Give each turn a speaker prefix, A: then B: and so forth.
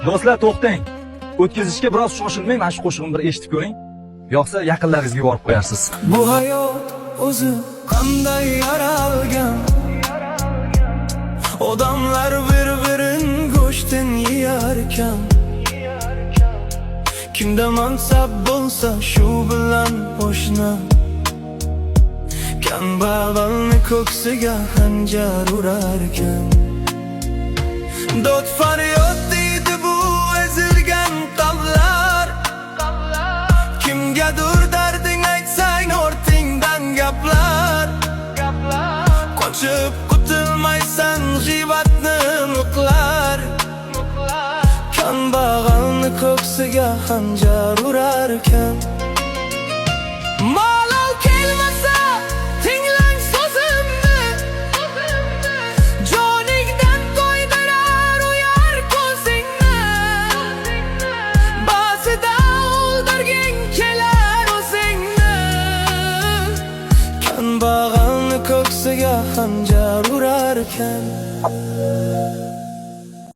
A: Do'stlar, to'xtang. O'tkazishga biroz shoshilmang, mana shu qo'shig'imni bir eshitib ko'ring. Yo'qsa yaqinlaringizga yuborib qo'yarsiz.
B: Bu hayot o'zi qanday yaralgan, odamlar bir-birin go'shtin yeyarkan, kimda mansab bo'lsa shu bilan qo'shna, kambag'alni ko'ksiga xanjar urarkan. Dod faryod deydi bu ezilgan qalblar, kimgadir darding aytsang ortingdan gaplar. Qochib qutulmaysan g'iybatni muqlar, kambag'alni ko'ksiga xanjar urarkan. Malol kelmasa tinglang so'zimni, joningdan to'ydirar uyar ko'zingni. Ba'zida o'ldirging kelar o'zingni, kambag'alni ko'ksiga xanjar urarkan.